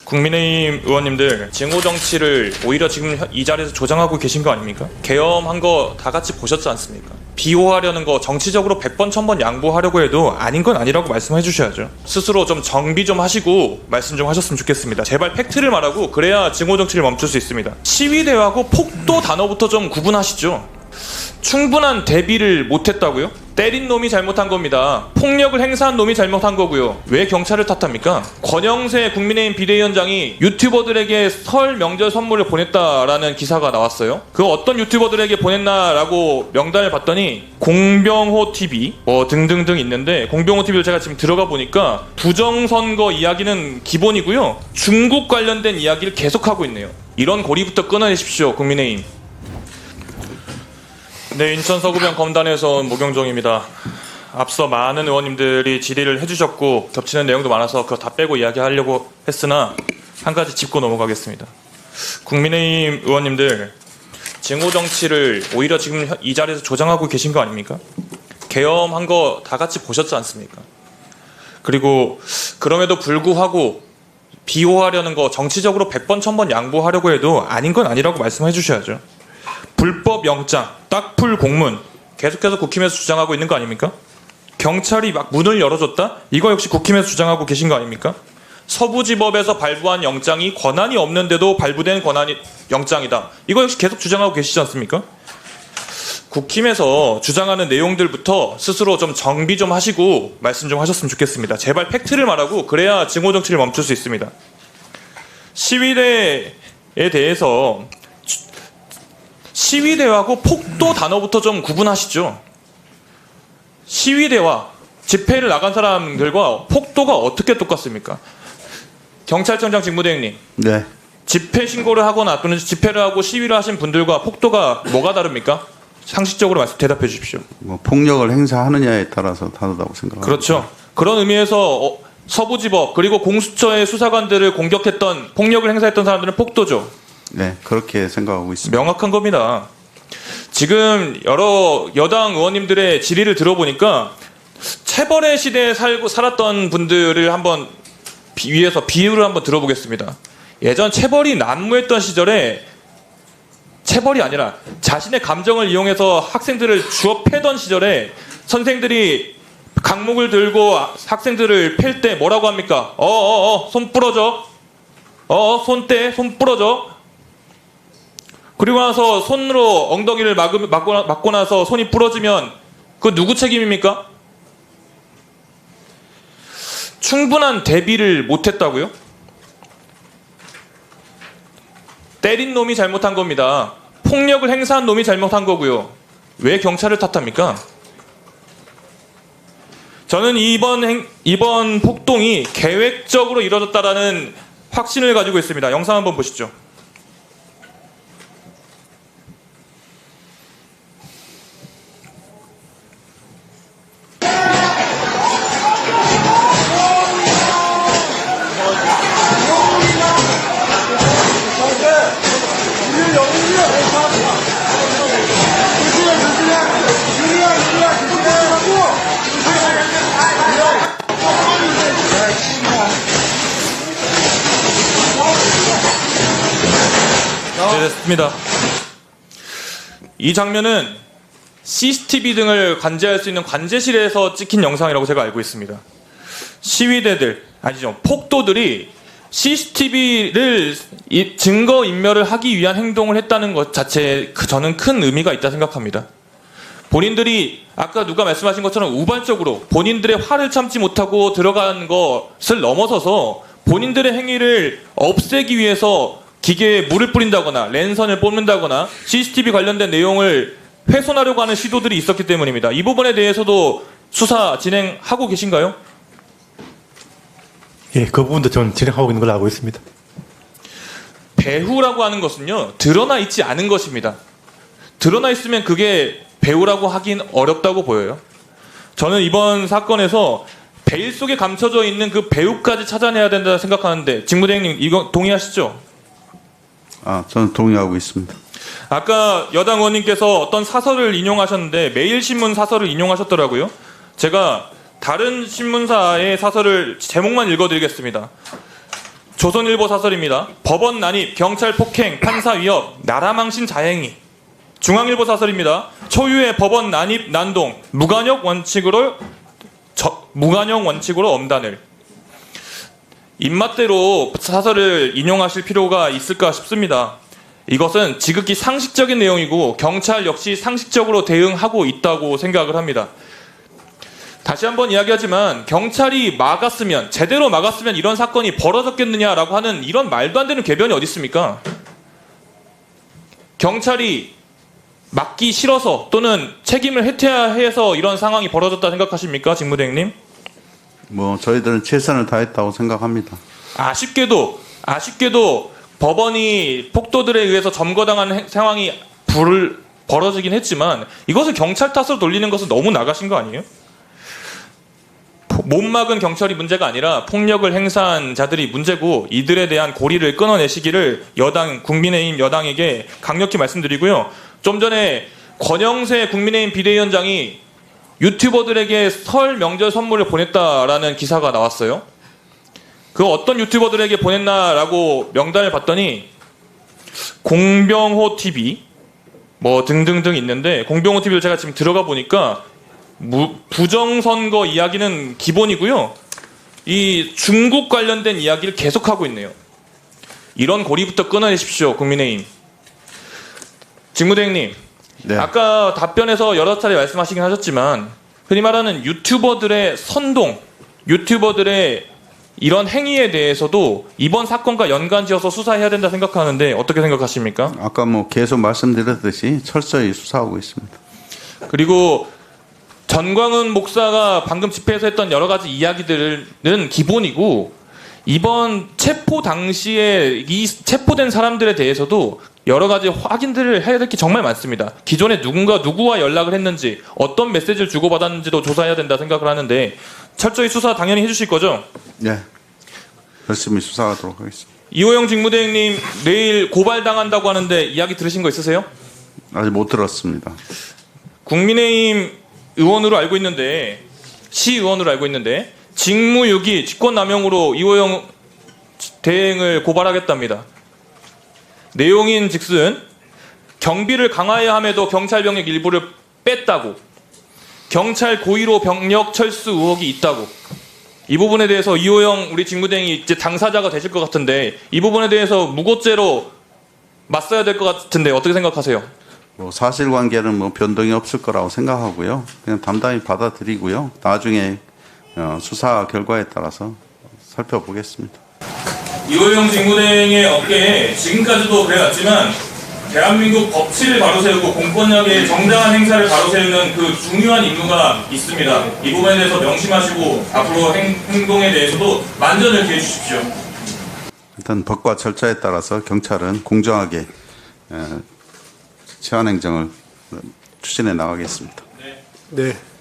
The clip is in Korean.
국민의힘 의원님들 증오 정치를 오히려 지금 이 자리에서 조장하고 계신 거 아닙니까? 계엄한 거 다 같이 보셨지 않습니까? 비호하려는 거 정치적으로 100번 1000번 양보하려고 해도 아닌 건 아니라고 말씀해 주셔야죠. 스스로 좀 정비 좀 하시고 말씀 좀 하셨으면 좋겠습니다. 제발 팩트를 말하고 그래야 증오 정치를 멈출 수 있습니다. 시위대하고 폭도 단어부터 좀 구분하시죠. 충분한 대비를 못했다고요? 때린 놈이 잘못한 겁니다. 폭력을 행사한 놈이 잘못한 거고요. 왜 경찰을 탓합니까? 권영세 국민의힘 비대위원장이 유튜버들에게 설 명절 선물을 보냈다라는 기사가 나왔어요. 그 어떤 유튜버들에게 보냈나라고 명단을 봤더니 공병호 TV 뭐 등등등 있는데, 공병호 TV를 제가 지금 들어가 보니까 부정선거 이야기는 기본이고요, 중국 관련된 이야기를 계속하고 있네요. 이런 고리부터 끊어내십시오, 국민의힘. 네, 인천 서구병 검단에서 온 모경종입니다. 앞서 많은 의원님들이 질의를 해주셨고 겹치는 내용도 많아서 그거 다 빼고 이야기하려고 했으나 한 가지 짚고 넘어가겠습니다. 국민의힘 의원님들 증오 정치를 오히려 지금 이 자리에서 조장하고 계신 거 아닙니까? 계엄한 거 다 같이 보셨지 않습니까? 그리고 그럼에도 불구하고 비호하려는 거 정치적으로 100번 1000번 양보하려고 해도 아닌 건 아니라고 말씀해 주셔야죠. 불법 영장, 딱풀 공문 계속해서 국힘에서 주장하고 있는 거 아닙니까? 경찰이 막 문을 열어줬다? 이거 역시 국힘에서 주장하고 계신 거 아닙니까? 서부지법에서 발부한 영장이 권한이 없는데도 발부된 영장이다. 이거 역시 계속 주장하고 계시지 않습니까? 국힘에서 주장하는 내용들부터 스스로 좀 정비 좀 하시고 말씀 좀 하셨으면 좋겠습니다. 제발 팩트를 말하고 그래야 증오 정치를 멈출 수 있습니다. 시위대에 대해서 시위대하고 폭도 단어부터 좀 구분하시죠. 시위대와 집회를 나간 사람들과 폭도가 어떻게 똑같습니까? 경찰청장 직무대행님. 네. 집회 신고를 하거나 또는 집회를 하고 시위를 하신 분들과 폭도가 뭐가 다릅니까? 상식적으로 대답해 주십시오. 뭐 폭력을 행사하느냐에 따라서 다르다고 생각합니다. 그렇죠. 그런 의미에서 서부지법 그리고 공수처의 수사관들을 공격했던, 폭력을 행사했던 사람들은 폭도죠. 네, 그렇게 생각하고 있습니다. 명확한 겁니다. 지금 여러 여당 의원님들의 질의를 들어보니까 체벌의 시대에 살았던 분들을 한번 위해서 비유를 한번 들어보겠습니다. 예전 체벌이 난무했던 시절에, 체벌이 아니라 자신의 감정을 이용해서 학생들을 주워 패던 시절에 선생들이 강목을 들고 학생들을 팰 때 뭐라고 합니까? 손 부러져. 손 부러져. 그리고 나서 손으로 엉덩이를 맞고 나서 손이 부러지면 그거 누구 책임입니까? 충분한 대비를 못했다고요? 때린 놈이 잘못한 겁니다. 폭력을 행사한 놈이 잘못한 거고요. 왜 경찰을 탓합니까? 저는 이번 폭동이 계획적으로 이뤄졌다라는 확신을 가지고 있습니다. 영상 한번 보시죠. 네, 됐습니다. 이 장면은 CCTV 등을 관제할 수 있는 관제실에서 찍힌 영상이라고 제가 알고 있습니다. 시위대들, 아니죠, 폭도들이 CCTV를 증거인멸을 하기 위한 행동을 했다는 것 자체에 저는 큰 의미가 있다 생각합니다. 본인들이 아까 누가 말씀하신 것처럼 우발적으로 본인들의 화를 참지 못하고 들어간 것을 넘어서서 본인들의 행위를 없애기 위해서 기계에 물을 뿌린다거나 랜선을 뽑는다거나 CCTV 관련된 내용을 훼손하려고 하는 시도들이 있었기 때문입니다. 이 부분에 대해서도 수사 진행하고 계신가요? 예, 그 부분도 전 진행하고 있는 걸로 알고 있습니다. 배후라고 하는 것은요, 드러나 있지 않은 것입니다. 드러나 있으면 그게 배후라고 하긴 어렵다고 보여요. 저는 이번 사건에서 베일 속에 감춰져 있는 그 배후까지 찾아내야 된다 생각하는데, 직무대행님 이거 동의하시죠? 저는 동의하고 있습니다. 아까 여당 의원님께서 어떤 사설을 인용하셨는데 매일신문 사설을 인용하셨더라고요. 제가 다른 신문사의 사설을 제목만 읽어드리겠습니다. 조선일보 사설입니다. 법원 난입, 경찰 폭행, 판사 위협, 나라 망신 자행이. 중앙일보 사설입니다. 초유의 법원 난입 난동, 무관용 원칙으로 엄단을. 입맛대로 사설을 인용하실 필요가 있을까 싶습니다. 이것은 지극히 상식적인 내용이고 경찰 역시 상식적으로 대응하고 있다고 생각을 합니다. 다시 한번 이야기하지만 경찰이 막았으면, 제대로 막았으면 이런 사건이 벌어졌겠느냐라고 하는 이런 말도 안 되는 궤변이 어디 있습니까? 경찰이 막기 싫어서 또는 책임을 회피해서 이런 상황이 벌어졌다 생각하십니까, 직무대행님? 뭐 저희들은 최선을 다했다고 생각합니다. 아쉽게도 법원이 폭도들에 의해서 점거당하는 상황이 벌어지긴 했지만 이것을 경찰 탓으로 돌리는 것은 너무 나가신 거 아니에요? 못 막은 경찰이 문제가 아니라 폭력을 행사한 자들이 문제고, 이들에 대한 고리를 끊어내시기를 국민의힘 여당에게 강력히 말씀드리고요. 좀 전에 권영세 국민의힘 비대위원장이 유튜버들에게 설 명절 선물을 보냈다라는 기사가 나왔어요. 그 어떤 유튜버들에게 보냈나라고 명단을 봤더니 공병호 TV 뭐 등등등 있는데, 공병호 TV를 제가 지금 들어가 보니까 부정선거 이야기는 기본이고요. 이 중국 관련된 이야기를 계속하고 있네요. 이런 고리부터 끊어내십시오, 국민의힘. 직무대행님, 네. 아까 답변에서 여러 차례 말씀하시긴 하셨지만 흔히 말하는 유튜버들의 선동, 유튜버들의 이런 행위에 대해서도 이번 사건과 연관지어서 수사해야 된다 생각하는데 어떻게 생각하십니까? 아까 뭐 계속 말씀드렸듯이 철저히 수사하고 있습니다. 그리고 전광훈 목사가 방금 집회에서 했던 여러 가지 이야기들은 기본이고, 이번 체포 당시에 이 체포된 사람들에 대해서도 여러 가지 확인들을 해야 될 게 정말 많습니다. 기존에 누구와 연락을 했는지, 어떤 메시지를 주고받았는지도 조사해야 된다 생각을 하는데 철저히 수사 당연히 해주실 거죠? 네. 열심히 수사하도록 하겠습니다. 이호영 직무대행님 내일 고발당한다고 하는데 이야기 들으신 거 있으세요? 아직 못 들었습니다. 국민의힘 의원으로 알고 있는데, 시의원으로 알고 있는데 직무유기, 직권남용으로 이호영 대행을 고발하겠답니다. 내용인 즉슨 경비를 강화해야 함에도 경찰 병력 일부를 뺐다고, 경찰 고의로 병력 철수 의혹이 있다고. 이 부분에 대해서 이호영 우리 직무대행이 이제 당사자가 되실 것 같은데 이 부분에 대해서 무고죄로 맞서야 될 것 같은데 어떻게 생각하세요? 뭐 사실관계는 뭐 변동이 없을 거라고 생각하고요. 그냥 담담히 받아들이고요. 나중에 수사 결과에 따라서 살펴보겠습니다. 이호영 직무대행의 어깨에 지금까지도 그래왔지만 대한민국 법치를 바로 세우고 공권력의 정당한 행사를 바로 세우는 그 중요한 임무가 있습니다. 이 부분에 대해서 명심하시고 앞으로 행동에 대해서도 만전을 기해 주십시오. 일단 법과 절차에 따라서 경찰은 공정하게 치안 행정을 추진해 나가겠습니다. 네.